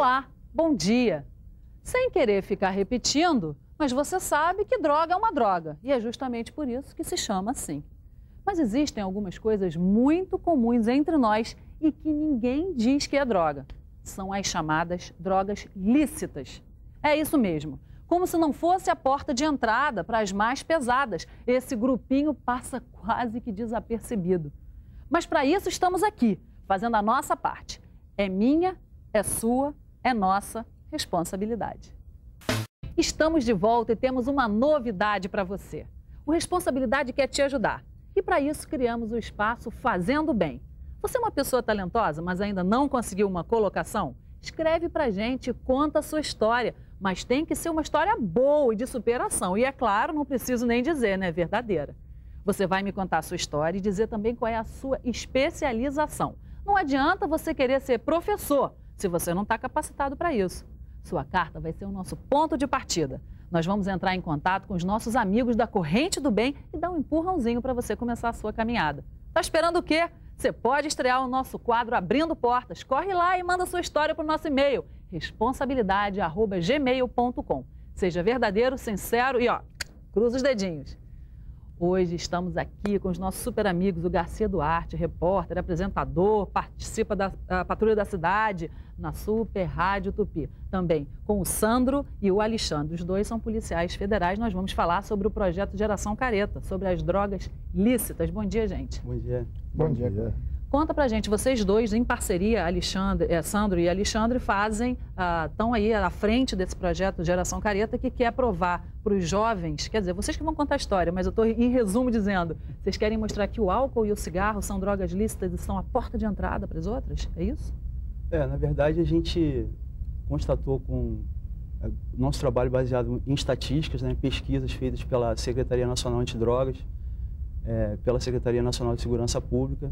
Olá, bom dia. Sem querer ficar repetindo, mas você sabe que droga é uma droga e é justamente por isso que se chama assim. Mas existem algumas coisas muito comuns entre nós e que ninguém diz que é droga. São as chamadas drogas lícitas. É isso mesmo. Como se não fosse a porta de entrada para as mais pesadas. Esse grupinho passa quase que desapercebido. Mas para isso estamos aqui, fazendo a nossa parte. É minha, é sua, é nossa responsabilidade. Estamos de volta e temos uma novidade para você. O Responsabilidade quer te ajudar. E para isso criamos o espaço Fazendo Bem. Você é uma pessoa talentosa, mas ainda não conseguiu uma colocação? Escreve para a gente, conta a sua história. Mas tem que ser uma história boa e de superação. E é claro, não preciso nem dizer, né? Verdadeira. Você vai me contar a sua história e dizer também qual é a sua especialização. Não adianta você querer ser professor se você não está capacitado para isso. Sua carta vai ser o nosso ponto de partida. Nós vamos entrar em contato com os nossos amigos da Corrente do Bem e dar um empurrãozinho para você começar a sua caminhada. Tá esperando o quê? Você pode estrear o nosso quadro Abrindo Portas. Corre lá e manda sua história para o nosso e-mail, responsabilidade@gmail.com. Seja verdadeiro, sincero e, cruza os dedinhos. Hoje estamos aqui com os nossos super amigos, o Garcia Duarte, repórter, apresentador, participa da Patrulha da Cidade, na Super Rádio Tupi. Também com o Sandro e o Alexandre. Os dois são policiais federais. Nós vamos falar sobre o projeto Geração Careta, sobre as drogas lícitas. Bom dia, gente. Bom dia. Bom dia. Conta pra gente, vocês dois, em parceria, Sandro e Alexandre, estão aí à frente desse projeto Geração Careta, que quer provar para os jovens, quer dizer, vocês que vão contar a história, mas eu estou em resumo dizendo, vocês querem mostrar que o álcool e o cigarro são drogas lícitas e são a porta de entrada para as outras? É isso? Na verdade, a gente constatou com nosso trabalho baseado em estatísticas, né, pesquisas feitas pela Secretaria Nacional Antidrogas, pela Secretaria Nacional de Segurança Pública.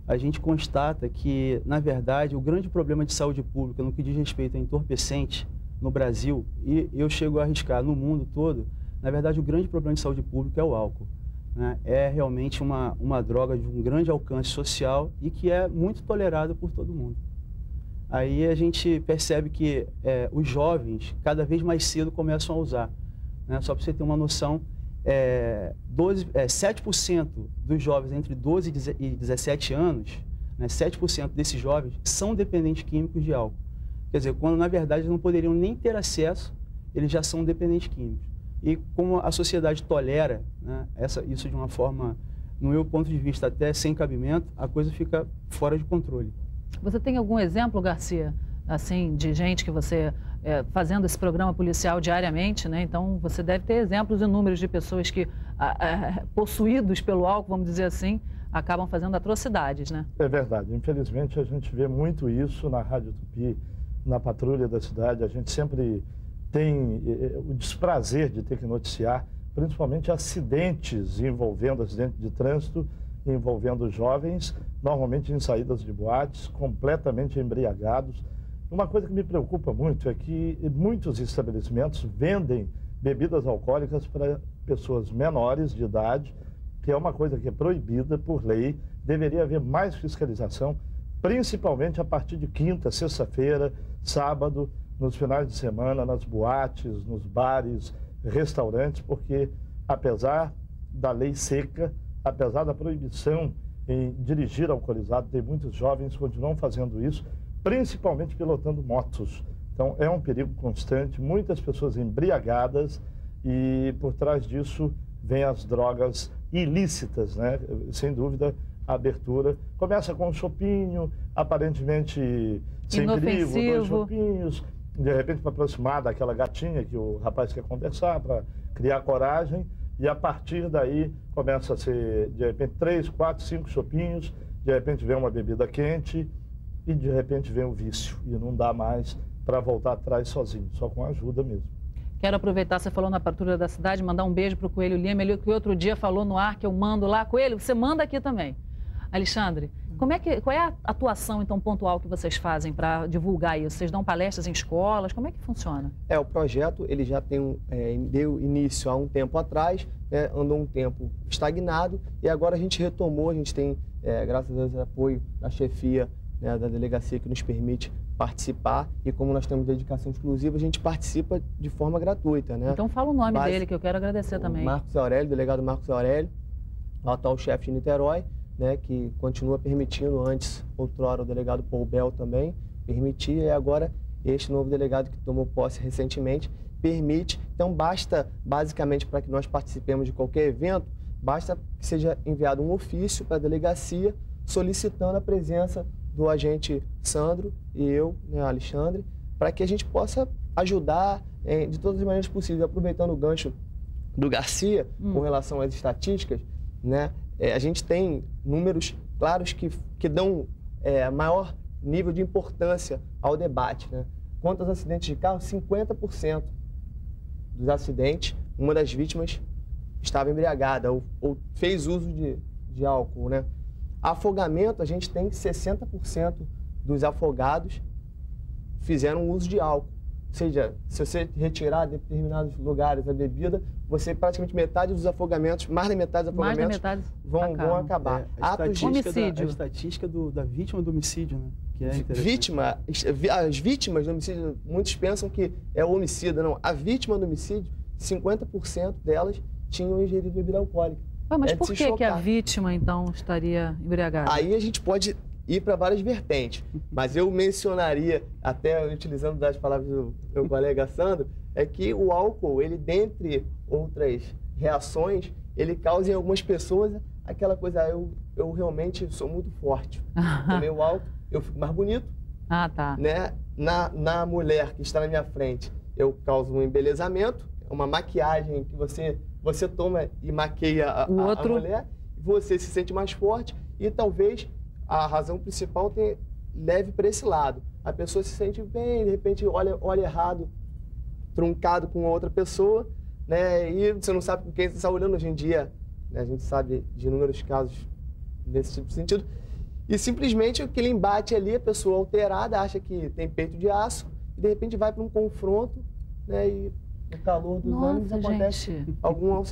A gente constata que, na verdade, o grande problema de saúde pública no que diz respeito a entorpecente no Brasil, e eu chego a arriscar no mundo todo, na verdade, o grande problema de saúde pública é o álcool, né? É realmente uma droga de um grande alcance social e que é muito tolerada por todo mundo. Aí a gente percebe que os jovens, cada vez mais cedo, começam a usar, né? Só para você ter uma noção, 7% dos jovens entre 12 e 17 anos, né, 7% desses jovens são dependentes químicos de álcool. Quer dizer, quando na verdade eles não poderiam nem ter acesso, eles já são dependentes químicos. E como a sociedade tolera, né, isso de uma forma, no meu ponto de vista, até sem cabimento, a coisa fica fora de controle. Você tem algum exemplo, Garcia, assim, de gente que você, fazendo esse programa policial diariamente, né? Então você deve ter exemplos inúmeros de pessoas que, possuídos pelo álcool, vamos dizer assim, acabam fazendo atrocidades, né? É verdade. Infelizmente, a gente vê muito isso na Rádio Tupi, na Patrulha da Cidade. A gente sempre tem o desprazer de ter que noticiar, principalmente acidentes de trânsito, envolvendo jovens, normalmente em saídas de boates, completamente embriagados. Uma coisa que me preocupa muito é que muitos estabelecimentos vendem bebidas alcoólicas para pessoas menores de idade, que é uma coisa que é proibida por lei. Deveria haver mais fiscalização, principalmente a partir de quinta, sexta-feira, sábado, nos finais de semana, nas boates, nos bares, restaurantes, porque apesar da lei seca, apesar da proibição em dirigir alcoolizado, tem muitos jovens que continuam fazendo isso, principalmente pilotando motos. Então, é um perigo constante, muitas pessoas embriagadas e, por trás disso, vem as drogas ilícitas, né? Sem dúvida, a abertura começa com um chopinho, aparentemente sem perigo, 2 chopinhos, de repente para aproximar daquela gatinha que o rapaz quer conversar, para criar coragem, e a partir daí começa a ser, de repente, 3, 4, 5 chopinhos, de repente vem uma bebida quente, e de repente vem o vício e não dá mais para voltar atrás sozinho, só com ajuda mesmo. Quero aproveitar, você falou na Patrulha da Cidade, mandar um beijo para o Coelho Lima, ele que outro dia falou no ar que eu mando lá. Coelho, você manda aqui também. Alexandre, qual é a atuação então pontual que vocês fazem para divulgar isso? Vocês dão palestras em escolas? Como é que funciona? O projeto ele já tem deu início há um tempo atrás, né, andou um tempo estagnado e agora a gente retomou, a gente tem, graças a Deus, apoio da chefia, né, da delegacia que nos permite participar, e como nós temos dedicação exclusiva, a gente participa de forma gratuita, né? Então fala o nome dele, que eu quero agradecer também. Marcos Aurélio, delegado Marcos Aurélio, o atual chefe de Niterói, né, que continua permitindo, antes, outrora, o delegado Paul Bell também permitia, e agora este novo delegado que tomou posse recentemente permite. Então basta, basicamente, para que nós participemos de qualquer evento, basta que seja enviado um ofício para a delegacia solicitando a presença do agente Sandro e eu, né, Alexandre, para que a gente possa ajudar de todas as maneiras possíveis. Aproveitando o gancho do Garcia com relação às estatísticas, né, a gente tem números claros que dão maior nível de importância ao debate, né? Quanto aos acidentes de carro, 50% dos acidentes, uma das vítimas estava embriagada ou fez uso de álcool, né? Afogamento, a gente tem 60% dos afogados fizeram uso de álcool. Ou seja, se você retirar de determinados lugares a bebida, praticamente metade dos afogamentos, mais da metade dos afogamentos vão acabar. A estatística da vítima do homicídio, né? Que é as vítimas do homicídio, muitos pensam que é o homicida. Não, a vítima do homicídio, 50% delas tinham ingerido bebida alcoólica. Mas por que a vítima, então, estaria embriagada? Aí a gente pode ir para várias vertentes, mas eu mencionaria, até utilizando das palavras do meu colega Sandro, é que o álcool, ele, dentre outras reações, ele causa em algumas pessoas aquela coisa, eu realmente sou muito forte. Tomei o álcool, eu fico mais bonito. Tá. Né? Na mulher que está na minha frente, eu causo um embelezamento, uma maquiagem que você toma e maqueia a mulher, você se sente mais forte e talvez a razão principal leve para esse lado. A pessoa se sente bem, de repente olha errado, truncado com outra pessoa, né? E você não sabe com quem você está olhando hoje em dia, né? A gente sabe de inúmeros casos nesse tipo de sentido. E simplesmente aquele embate ali, a pessoa alterada, acha que tem peito de aço e de repente vai para um confronto, né? E no calor dos ânimos acontece algum...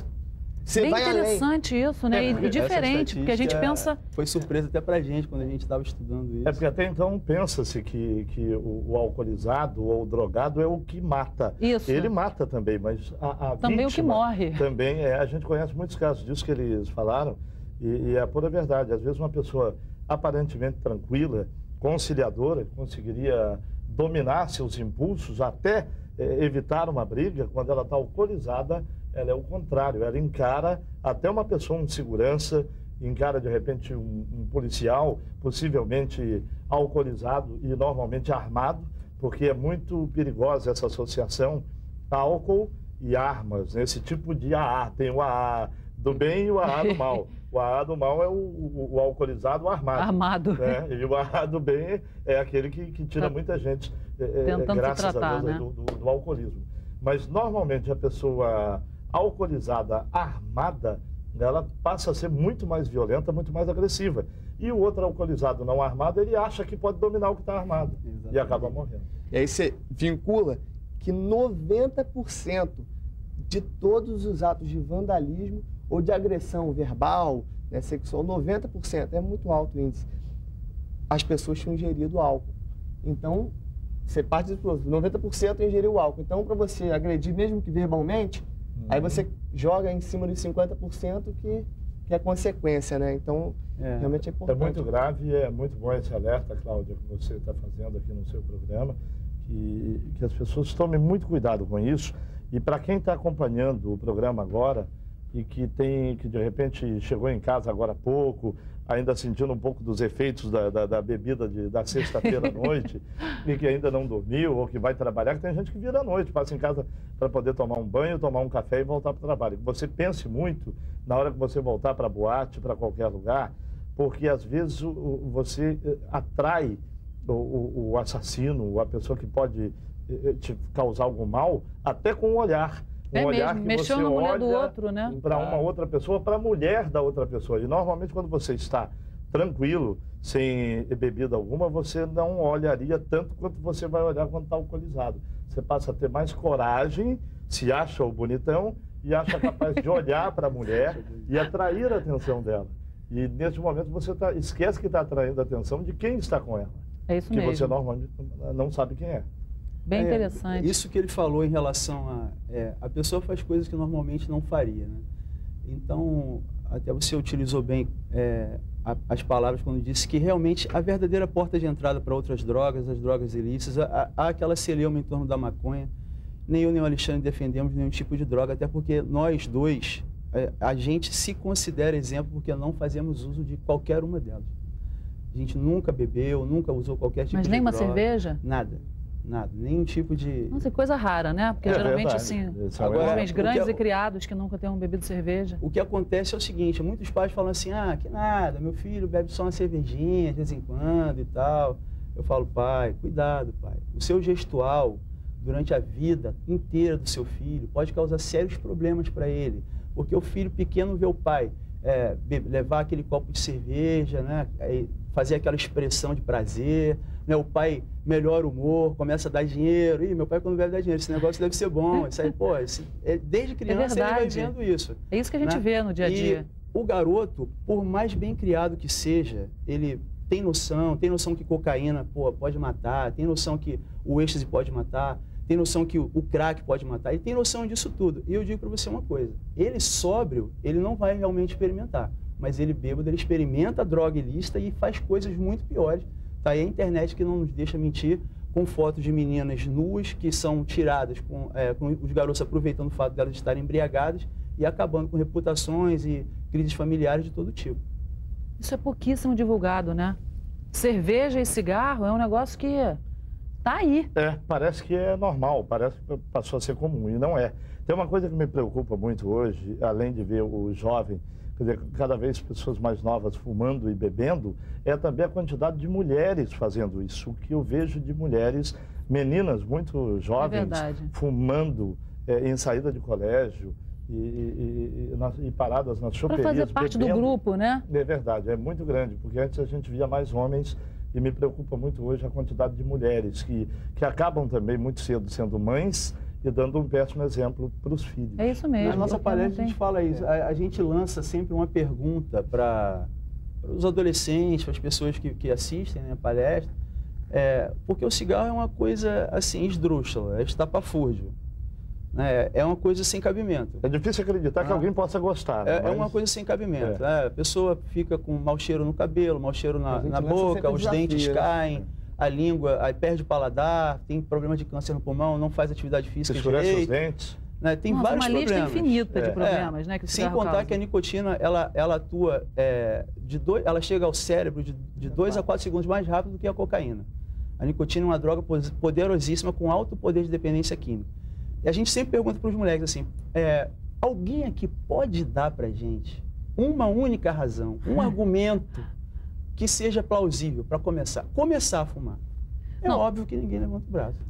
Bem interessante isso, né? E diferente, porque a gente pensa... Foi surpresa até pra gente quando a gente estava estudando isso. Porque até então pensa-se que o alcoolizado ou o drogado é o que mata. Isso. Ele mata também, mas a também vítima... o que morre. Também, a gente conhece muitos casos disso que eles falaram e é a pura verdade. Às vezes uma pessoa aparentemente tranquila, conciliadora, conseguiria dominar seus impulsos até evitar uma briga, quando ela está alcoolizada, ela é o contrário, ela encara até uma pessoa, um segurança, encara de repente um policial, possivelmente alcoolizado e normalmente armado, porque é muito perigosa essa associação álcool e armas, esse tipo de AA, tem o AA do bem e o AA do mal. O AA do mal é o alcoolizado armado. Né? E o AA do bem é aquele que tira muita gente, graças a Deus, né? do alcoolismo. Mas normalmente a pessoa alcoolizada, armada, ela passa a ser muito mais violenta, muito mais agressiva. E o outro alcoolizado não armado, ele acha que pode dominar o que está armado. Exatamente. E acaba morrendo. E aí você vincula que 90% de todos os atos de vandalismo ou de agressão verbal, né, sexual, 90%, é muito alto o índice, as pessoas tinham ingerido álcool. Então, você parte do 90% ingeriu álcool. Então, para você agredir, mesmo que verbalmente, aí você joga em cima dos 50% que é consequência, né? Então, realmente é importante. É muito grave e é muito bom esse alerta, Cláudia, que você está fazendo aqui no seu programa, que as pessoas tomem muito cuidado com isso. E para quem está acompanhando o programa agora e que de repente chegou em casa agora há pouco, ainda sentindo um pouco dos efeitos da bebida da sexta-feira à noite, e que ainda não dormiu ou que vai trabalhar, que tem gente que vira à noite, passa em casa para poder tomar um banho, tomar um café e voltar para o trabalho. Você pense muito na hora que você voltar para a boate, para qualquer lugar, porque às vezes você atrai o assassino, a pessoa que pode te causar algum mal, até com um olhar. Um olhar que mexeu você na mulher olha do outro, né? Para uma outra pessoa, para a mulher da outra pessoa. E normalmente quando você está tranquilo, sem bebida alguma, você não olharia tanto quanto você vai olhar quando está alcoolizado. Você passa a ter mais coragem, se acha o bonitão e acha capaz de olhar para a mulher e atrair a atenção dela. E nesse momento você esquece que está atraindo a atenção de quem está com ela. É isso que mesmo. você normalmente não sabe quem é. Bem interessante. Isso que ele falou em relação a pessoa faz coisas que normalmente não faria, né? Então, até você utilizou bem as palavras quando disse que realmente a verdadeira porta de entrada para outras drogas, as drogas ilícitas, há aquela celeuma em torno da maconha. Nem eu nem o Alexandre defendemos nenhum tipo de droga, até porque nós dois, a gente se considera exemplo porque não fazemos uso de qualquer uma delas. A gente nunca bebeu, nunca usou qualquer tipo de droga. Mas nem uma cerveja? Nada. Nada, nenhum tipo de... Nossa, coisa rara, né? Porque geralmente, verdade. assim, Agora, homens grandes e criados que nunca tenham bebido cerveja. O que acontece é o seguinte, muitos pais falam assim, que nada, meu filho bebe só uma cervejinha de vez em quando e tal. Eu falo, pai, cuidado, pai. O seu gestual, durante a vida inteira do seu filho, pode causar sérios problemas para ele. Porque o filho pequeno vê o pai levar aquele copo de cerveja, né? Fazer aquela expressão de prazer, né? O pai melhora o humor, começa a dar dinheiro. Ih, meu pai quando bebe dá dinheiro, esse negócio deve ser bom. Isso aí, desde criança ele vai vendo isso. É isso que a gente vê no dia a dia. E o garoto, por mais bem criado que seja, ele tem noção que cocaína pode matar, tem noção que o êxtase pode matar, tem noção que o crack pode matar, ele tem noção disso tudo. E eu digo para você uma coisa, ele sóbrio, ele não vai realmente experimentar, mas ele bêbado, ele experimenta a droga ilícita e faz coisas muito piores. Tá aí a internet que não nos deixa mentir, com fotos de meninas nuas que são tiradas com os garotos aproveitando o fato delas estarem embriagadas e acabando com reputações e crises familiares de todo tipo. Isso é pouquíssimo divulgado, né? Cerveja e cigarro é um negócio que tá aí. Parece que é normal, parece que passou a ser comum, e não é. Tem uma coisa que me preocupa muito hoje, além de ver o jovem, quer dizer, cada vez pessoas mais novas fumando e bebendo, é também a quantidade de mulheres fazendo isso. O que eu vejo de mulheres, meninas muito jovens, fumando em saída de colégio e paradas nas choperias. Para fazer parte do grupo, né? É verdade, é muito grande, porque antes a gente via mais homens e me preocupa muito hoje a quantidade de mulheres que acabam também muito cedo sendo mães e dando um péssimo exemplo para os filhos. É isso mesmo. Na nossa palestra a gente fala isso, a gente lança sempre uma pergunta para os adolescentes, para as pessoas que assistem, né, a palestra, porque o cigarro é uma coisa assim, esdrúxula, é estapafúrdio. É uma coisa sem cabimento. É difícil acreditar que alguém possa gostar. É uma coisa sem cabimento. A pessoa fica com mau cheiro no cabelo, mau cheiro na boca, os dentes caem, a língua, aí perde o paladar, tem problema de câncer no pulmão, não faz atividade física direito. Os dentes. Tem vários problemas. Uma lista infinita de problemas, né? Que sem contar que a nicotina, ela atua, ela chega ao cérebro de 2 a 4 segundos mais rápido do que a cocaína. A nicotina é uma droga poderosíssima com alto poder de dependência química. E a gente sempre pergunta para os moleques assim, alguém aqui pode dar para a gente uma única razão, um argumento que seja plausível para começar a fumar? Não. Óbvio que ninguém levanta o braço.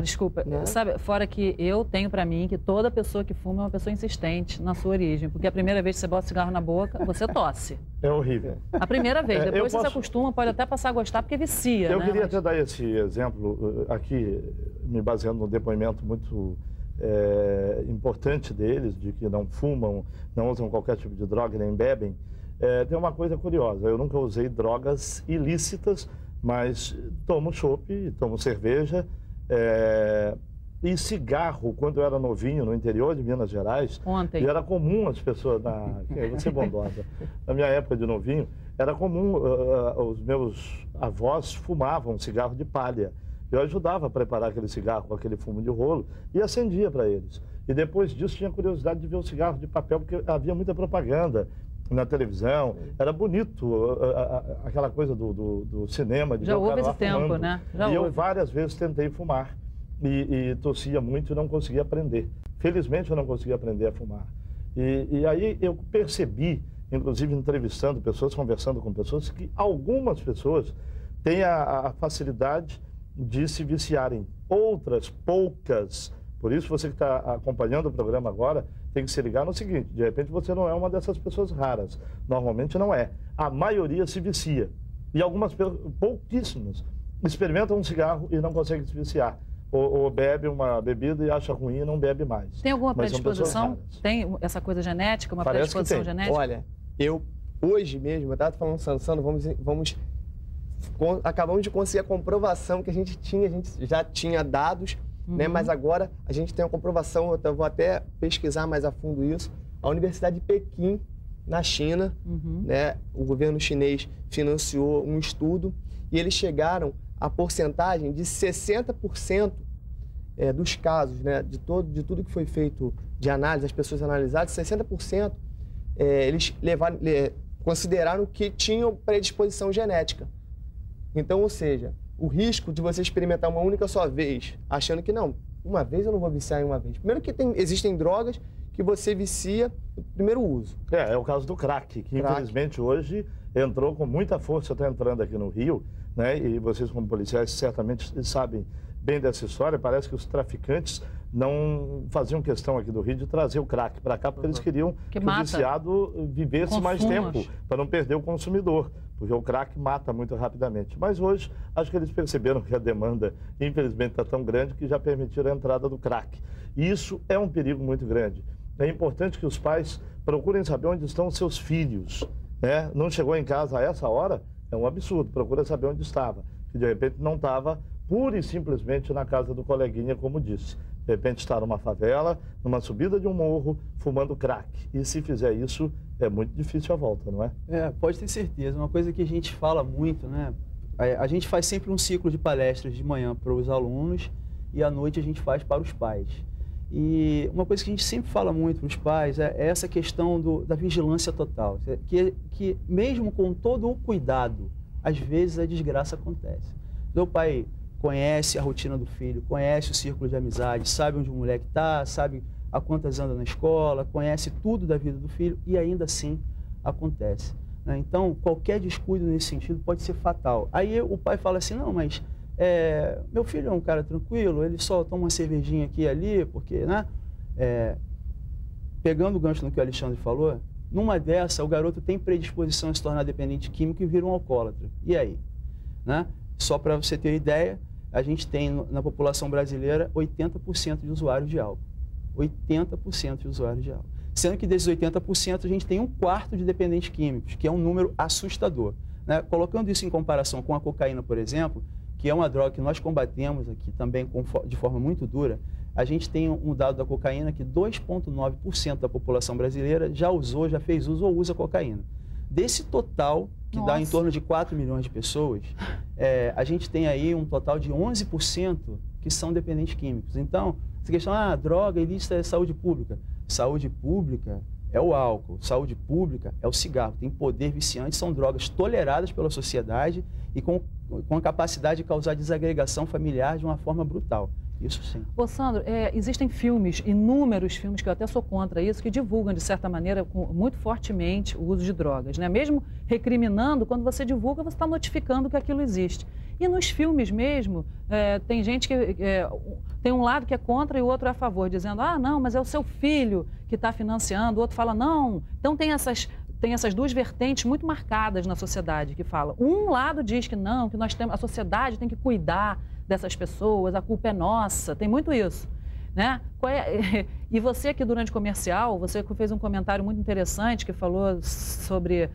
Desculpa, sabe, fora que eu tenho para mim que toda pessoa que fuma é uma pessoa insistente na sua origem, porque a primeira vez que você bota cigarro na boca, você tosse. É horrível. A primeira vez, depois você se acostuma, pode até passar a gostar porque vicia, Eu queria até dar esse exemplo aqui, me baseando num depoimento muito importante deles, de que não fumam, não usam qualquer tipo de droga, nem bebem. Tem uma coisa curiosa, eu nunca usei drogas ilícitas, mas tomo chopp, tomo cerveja e cigarro, quando eu era novinho, no interior de Minas Gerais. Ontem. E era comum as pessoas, vou ser bondosa, na minha época de novinho, era comum, os meus avós fumavam cigarro de palha. Eu ajudava a preparar aquele cigarro com aquele fumo de rolo e acendia para eles. E depois disso tinha curiosidade de ver o cigarro de papel, porque havia muita propaganda na televisão, era bonito aquela coisa do cinema. De já houve esse tempo, fumando. Né? Eu várias vezes tentei fumar e tossia muito e não conseguia aprender. Felizmente eu não conseguia aprender a fumar. E aí eu percebi, inclusive entrevistando pessoas, conversando com pessoas, que algumas pessoas têm a facilidade de se viciarem. Outras, poucas. Por isso você que está acompanhando o programa agora, tem que se ligar no seguinte, de repente você não é uma dessas pessoas raras. Normalmente não é. A maioria se vicia. E algumas, pouquíssimas, experimentam um cigarro e não conseguem se viciar. Ou bebe uma bebida e acha ruim e não bebe mais. Tem alguma predisposição? Tem essa coisa genética, uma predisposição genética? Olha, eu hoje mesmo, eu estava falando, Sandro, vamos acabamos de conseguir a comprovação que a gente já tinha dados, né? Mas agora a gente tem a comprovação, eu vou até pesquisar mais a fundo isso. A Universidade de Pequim, na China, né? O governo chinês financiou um estudo e eles chegaram à porcentagem de 60% dos casos, né? De tudo que foi feito de análise, as pessoas analisadas, 60% eles consideraram que tinham predisposição genética. Então, ou seja, o risco de você experimentar uma única só vez, achando que não, uma vez eu não vou viciar em uma vez. Primeiro que existem drogas que você vicia no primeiro uso. É o caso do crack, que infelizmente hoje entrou com muita força, está entrando aqui no Rio, né? E vocês como policiais certamente sabem bem dessa história. Parece que os traficantes não faziam questão aqui do Rio de trazer o crack para cá, porque eles queriam que o viciado vivesse mais tempo, para não perder o consumidor, porque o crack mata muito rapidamente. Mas hoje, acho que eles perceberam que a demanda, infelizmente, está tão grande que já permitiram a entrada do crack. E isso é um perigo muito grande. É importante que os pais procurem saber onde estão os seus filhos, né? Não chegou em casa a essa hora? É um absurdo. Procura saber onde estava, que de repente não estava pura e simplesmente na casa do coleguinha, como disse. De repente está numa favela, numa subida de um morro, fumando crack. E se fizer isso, é muito difícil a volta, não é? Pode ter certeza. Uma coisa que a gente fala muito, né? A gente faz sempre um ciclo de palestras de manhã para os alunos e à noite a gente faz para os pais. E uma coisa que a gente sempre fala muito para os pais é essa questão da vigilância total. Que mesmo com todo o cuidado, às vezes a desgraça acontece. O pai conhece a rotina do filho, conhece o círculo de amizade, sabe onde o moleque está, sabe a quantas anda na escola, conhece tudo da vida do filho e ainda assim acontece, né? Então, qualquer descuido nesse sentido pode ser fatal. Aí o pai fala assim, não, mas meu filho é um cara tranquilo, ele só toma uma cervejinha aqui e ali, porque, né? Pegando o gancho no que o Alexandre falou, numa dessa, o garoto tem predisposição a se tornar dependente químico e vira um alcoólatra. E aí? Né? Só para você ter ideia, a gente tem na população brasileira 80% de usuários de álcool. 80% de usuários de álcool. Sendo que desses 80% a gente tem 1/4 de dependentes químicos, que é um número assustador, né? Colocando isso em comparação com a cocaína, por exemplo, que é uma droga que nós combatemos aqui também de forma muito dura, a gente tem um dado da cocaína que 2,9% da população brasileira já usou, já fez uso ou usa cocaína. Desse total, que dá em torno de 4 milhões de pessoas, a gente tem aí um total de 11% que são dependentes químicos. Então, essa questão, droga ilícita é saúde pública. Saúde pública é o álcool, saúde pública é o cigarro. Tem poder viciante, são drogas toleradas pela sociedade e com a capacidade de causar desagregação familiar de uma forma brutal. Isso sim. Ô Sandro, existem filmes, inúmeros filmes, que eu até sou contra isso, que divulgam, de certa maneira, muito fortemente o uso de drogas, né? Mesmo recriminando, quando você divulga, você está notificando que aquilo existe. E nos filmes mesmo, tem gente que tem um lado que é contra e o outro é a favor, dizendo, não, mas é o seu filho que está financiando, o outro fala, não. Então tem essas duas vertentes muito marcadas na sociedade, que falam, um lado diz que não, que a sociedade tem que cuidar dessas pessoas, a culpa é nossa, tem muito isso, né? E você aqui durante o comercial, você fez um comentário muito interessante que falou sobre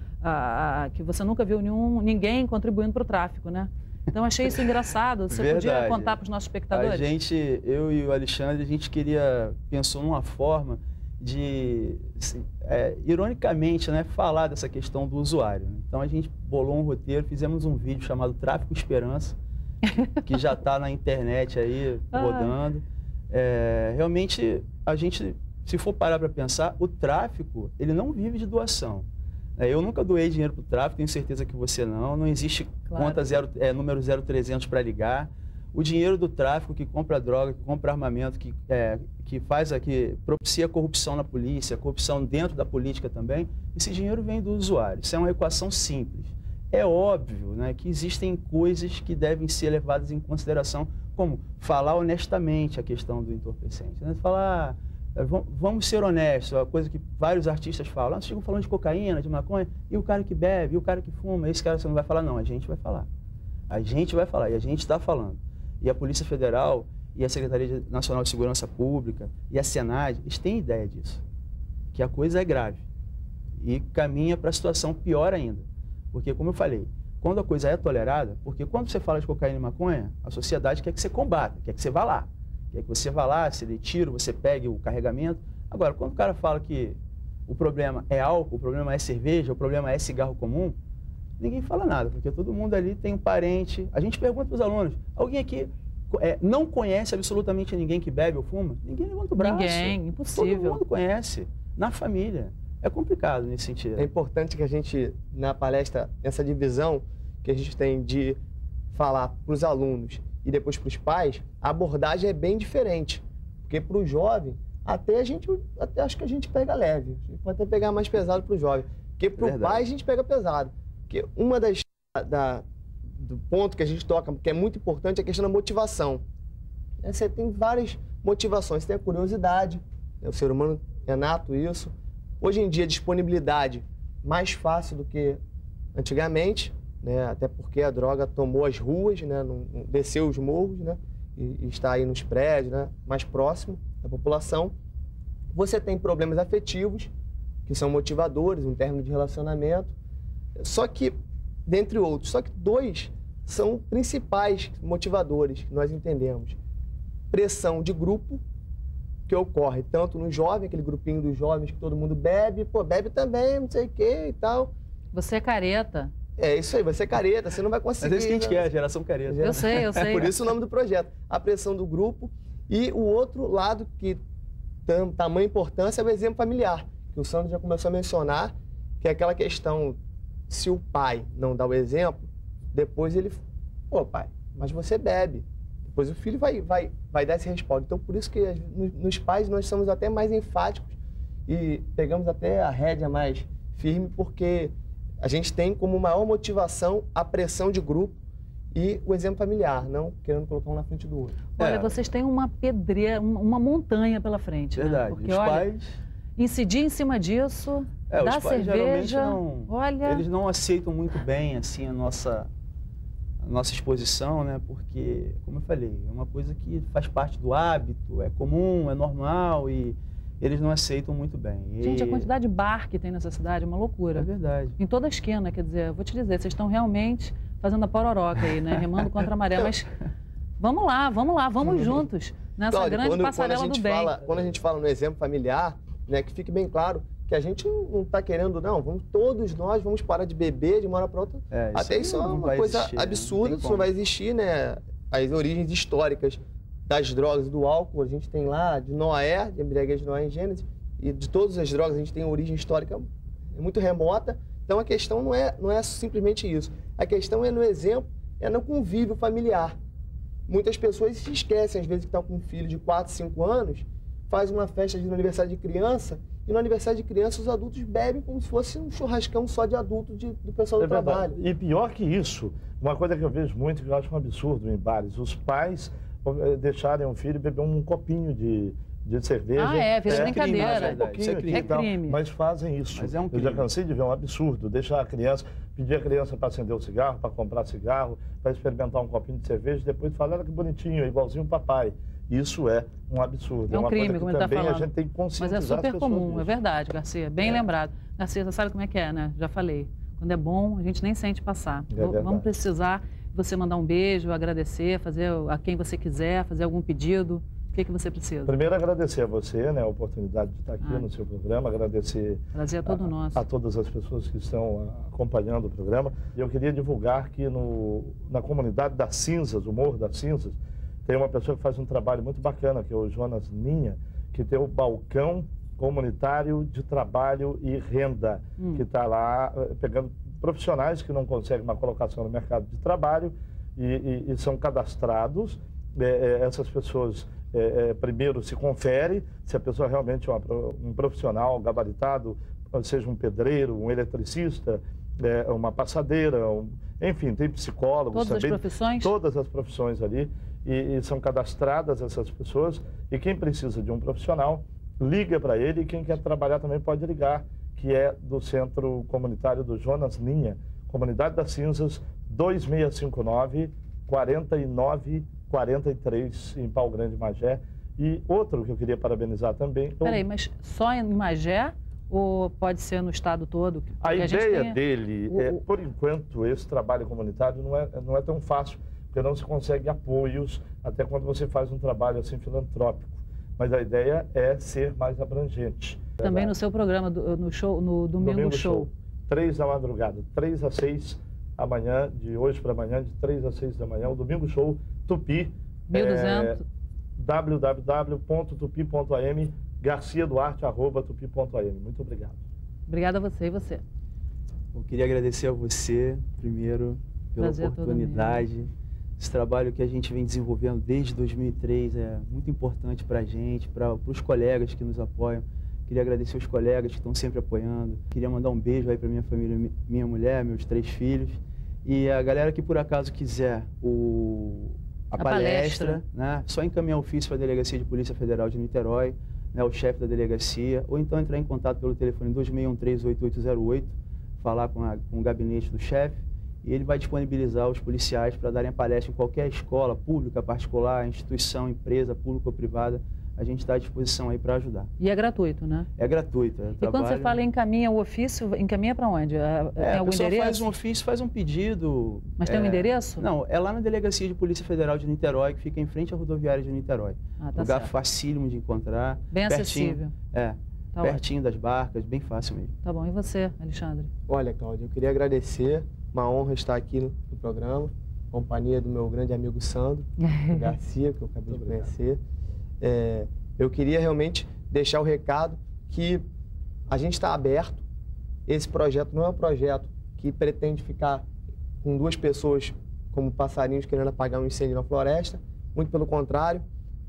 que você nunca viu ninguém contribuindo para o tráfico, né? Então achei isso engraçado, você podia contar para os nossos espectadores? Eu e o Alexandre, a gente pensou numa forma de, ironicamente, né, falar dessa questão do usuário. Então a gente bolou um roteiro, fizemos um vídeo chamado Tráfico Esperança, que já está na internet aí, rodando. Realmente, a gente, se for parar para pensar, o tráfico, ele não vive de doação. Eu nunca doei dinheiro para o tráfico, tenho certeza que você não existe conta número 0300 para ligar. O dinheiro do tráfico que compra droga, que compra armamento, que propicia corrupção na polícia, corrupção dentro da política também, esse dinheiro vem do usuário. Isso é uma equação simples. É óbvio, né, que existem coisas que devem ser levadas em consideração, como falar honestamente a questão do entorpecente. Né? Falar, vamos ser honestos, a coisa que vários artistas falam, vocês ficam falando de cocaína, de maconha, e o cara que bebe, e o cara que fuma, esse cara você não vai falar, não, a gente vai falar. A gente vai falar, e a gente está falando. E a Polícia Federal, e a Secretaria Nacional de Segurança Pública, e a Senad, eles têm ideia disso, que a coisa é grave, e caminha para a situação pior ainda. Porque, como eu falei, quando a coisa é tolerada, porque quando você fala de cocaína e maconha, a sociedade quer que você combata, quer que você vá lá. Quer que você vá lá, se dê tiro, você pegue o carregamento. Agora, quando o cara fala que o problema é álcool, o problema é cerveja, o problema é cigarro comum, ninguém fala nada, porque todo mundo ali tem um parente. A gente pergunta para os alunos, alguém aqui não conhece absolutamente ninguém que bebe ou fuma? Ninguém levanta o braço. Ninguém, impossível. Todo mundo conhece, na família. É complicado nesse sentido. É importante que a gente, na palestra, essa divisão que a gente tem de falar para os alunos e depois para os pais, a abordagem é bem diferente. Porque para o jovem, até acho que a gente pega leve. A gente pode até pegar mais pesado para o jovem. Porque para o pai a gente pega pesado. Porque uma do ponto que a gente toca, que é muito importante, é a questão da motivação. Você tem várias motivações. Você tem a curiosidade, o ser humano é nato isso. Hoje em dia, a disponibilidade mais fácil do que antigamente, né? Até porque a droga tomou as ruas, né? Desceu os morros, né? E está aí nos prédios, né? Mais próximo da população. Você tem problemas afetivos, que são motivadores, um término de relacionamento. Só que, dentre outros, só que 2 são principais motivadores que nós entendemos. Pressão de grupo, que ocorre tanto no jovem, aquele grupinho dos jovens que todo mundo bebe, bebe também, não sei o que e tal. Você é careta. É isso aí, você é careta, você não vai conseguir. Mas é isso que a gente quer, a geração careta. Eu sei. É por isso o nome do projeto. A pressão do grupo e o outro lado que tem tamanha importância é o exemplo familiar, que o Sandro já começou a mencionar, que é aquela questão, se o pai não dá o exemplo, depois ele, pai, mas você bebe. Depois o filho vai dar esse respaldo. Então, por isso que nos pais nós somos até mais enfáticos e pegamos até a rédea mais firme, porque a gente tem como maior motivação a pressão de grupo e o exemplo familiar, não querendo colocar um na frente do outro. Olha, vocês têm uma pedreira, uma montanha pela frente, verdade. Né? Porque, os olha, pais... incidir em cima disso, da os pais cerveja, eles não aceitam muito bem, assim, a nossa exposição, né? Porque, como eu falei, é uma coisa que faz parte do hábito, é comum, é normal e eles não aceitam muito bem. Gente, a quantidade de bar que tem nessa cidade é uma loucura. É verdade. Em toda a esquina, quer dizer, eu vou te dizer, vocês estão realmente fazendo a pororoca aí, né? Remando contra a maré, mas vamos lá, vamos juntos nessa Cláudio, grande passarela do bem. Quando a gente fala no exemplo familiar, né, que fique bem claro que a gente não está querendo, não, todos nós vamos parar de beber de uma hora para outra. Até isso é uma coisa existir, absurda, isso não vai existir, né? As origens históricas das drogas e do álcool, a gente tem lá de Noé, de embriaguez de Noé em Gênesis, e de todas as drogas a gente tem origem histórica muito remota. Então a questão não é simplesmente isso. A questão é no exemplo, é no convívio familiar. Muitas pessoas se esquecem, às vezes, que estão com um filho de 4, 5 anos, faz uma festa de aniversário de criança, e no aniversário de criança os adultos bebem como se fosse um churrascão só de adulto do pessoal do trabalho. E pior que isso, uma coisa que eu vejo muito, que eu acho um absurdo em bares, os pais deixarem um filho beber um copinho de cerveja. Vira brincadeira. É crime. Mas fazem isso. Mas é um crime. Eu já cansei de ver um absurdo, deixar a criança, pedir a criança para acender o cigarro, para comprar cigarro, para experimentar um copinho de cerveja, depois falar, olha que bonitinho, igualzinho o papai. Isso é um absurdo. É um crime, como ele está falando. A gente tem que conscientizar as pessoas. Mas é super comum, disso. É verdade, Garcia. Bem lembrado. Garcia, você sabe como é que é, né? Já falei. Quando é bom, a gente nem sente passar. Vamos precisar você mandar um beijo, agradecer, fazer a quem você quiser, fazer algum pedido. O que você precisa? Primeiro, agradecer a você, né, a oportunidade de estar aqui no seu programa, agradecer prazer todo nosso. A todas as pessoas que estão acompanhando o programa. E eu queria divulgar que na comunidade das Cinzas, o Morro das Cinzas, tem uma pessoa que faz um trabalho muito bacana, que é o Jonas Ninha, que tem o balcão comunitário de trabalho e renda, que está lá pegando profissionais que não conseguem uma colocação no mercado de trabalho e são cadastrados. Essas pessoas primeiro se confere se a pessoa realmente é um profissional gabaritado, seja um pedreiro, um eletricista, uma passadeira, enfim, tem psicólogos também. Todas as profissões? Todas as profissões ali. E são cadastradas essas pessoas. E quem precisa de um profissional, liga para ele. E quem quer trabalhar também pode ligar, que é do Centro Comunitário do Jonas Ninha, Comunidade das Cinzas, 2659-4943, em Pau Grande, Magé. E outro que eu queria parabenizar também... Peraí, mas só em Magé ou pode ser no estado todo? A ideia dele é, por enquanto, esse trabalho comunitário não é tão fácil, porque não se consegue apoios, até quando você faz um trabalho assim filantrópico. Mas a ideia é ser mais abrangente. Também no seu programa, no Domingo Show. 3 da madrugada, 3 às 6 amanhã, de hoje para amanhã, de 3 às 6 da manhã, o Domingo Show Tupi. 1200. www.tupi.am, garciaduarte@tupi.am. Muito obrigado. Obrigada a você. E você? Eu queria agradecer a você, primeiro, pela oportunidade. Esse trabalho que a gente vem desenvolvendo desde 2003 é muito importante para a gente, para os colegas que nos apoiam. Queria agradecer os colegas que estão sempre apoiando. Queria mandar um beijo aí para minha família, minha mulher, meus 3 filhos. E a galera que por acaso quiser a palestra, né? Só encaminhar o ofício para a Delegacia de Polícia Federal de Niterói, né? O chefe da delegacia, ou então entrar em contato pelo telefone 2613-8808, falar com o gabinete do chefe, e ele vai disponibilizar os policiais para darem a palestra em qualquer escola, pública, particular, instituição, empresa, pública ou privada. A gente está à disposição aí para ajudar. E é gratuito, né? É gratuito. E quando você fala encaminha o ofício, encaminha para onde? Tem algum endereço? Faz um ofício, faz um pedido. Mas tem um endereço? Não, é lá na Delegacia de Polícia Federal de Niterói, que fica em frente à rodoviária de Niterói. Tá lugar certo. Facílimo de encontrar. Bem acessível. Tá pertinho das barcas, bem fácil mesmo. Tá bom. E você, Alexandre? Olha, Cláudia, eu queria agradecer. Uma honra estar aqui no programa, companhia do meu grande amigo Sandro Garcia, que eu acabei de conhecer. Eu queria realmente deixar o recado que a gente está aberto. Esse projeto não é um projeto que pretende ficar com 2 pessoas como passarinhos querendo apagar um incêndio na floresta. Muito pelo contrário,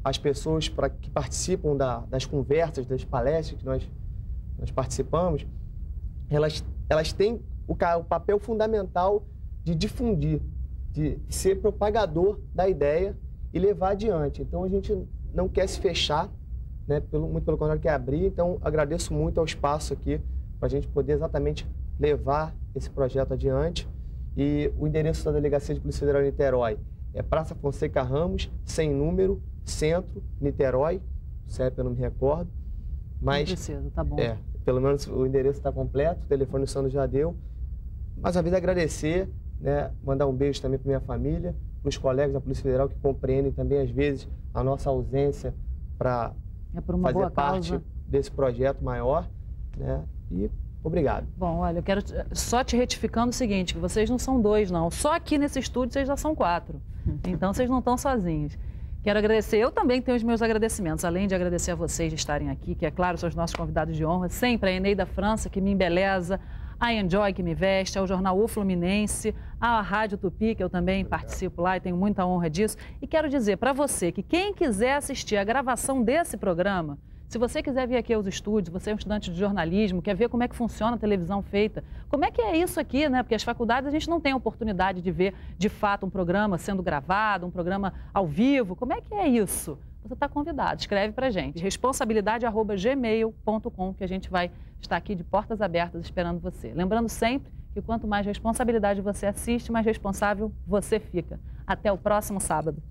as pessoas que participam das conversas, das palestras que nós participamos, elas têm o papel fundamental de difundir, de ser propagador da ideia e levar adiante. Então, a gente não quer se fechar, né? Muito pelo contrário, quer abrir. Então, agradeço muito ao espaço aqui para a gente poder exatamente levar esse projeto adiante. E o endereço da Delegacia de Polícia Federal de Niterói é Praça Fonseca Ramos, sem número, Centro, Niterói. CEP eu não me recordo. Mas, não precisa, tá bom. Pelo menos o endereço está completo, o telefone o Sandro já deu. Mais uma vez agradecer, né? Mandar um beijo também para minha família, para os colegas da Polícia Federal que compreendem também, às vezes, a nossa ausência para fazer parte desse projeto maior, né? E obrigado. Bom, olha, eu quero só te retificando o seguinte, que vocês não são 2, não. Só aqui nesse estúdio vocês já são 4. Então, vocês não estão sozinhos. Quero agradecer, eu também tenho os meus agradecimentos, além de agradecer a vocês de estarem aqui, que é claro, são os nossos convidados de honra, sempre a Eneida França, que me embeleza, a Enjoy, que me veste, ao jornal O Fluminense, à Rádio Tupi, que eu também participo lá e tenho muita honra disso. E quero dizer para você que quem quiser assistir a gravação desse programa, se você quiser vir aqui aos estúdios, você é um estudante de jornalismo, quer ver como é que funciona a televisão feita, como é que é isso aqui, né? Porque as faculdades a gente não tem a oportunidade de ver, de fato, um programa sendo gravado, um programa ao vivo. Como é que é isso? Você está convidado, escreve para a gente. responsabilidade@gmail.com, que a gente vai estar aqui de portas abertas esperando você. Lembrando sempre que quanto mais responsabilidade você assiste, mais responsável você fica. Até o próximo sábado.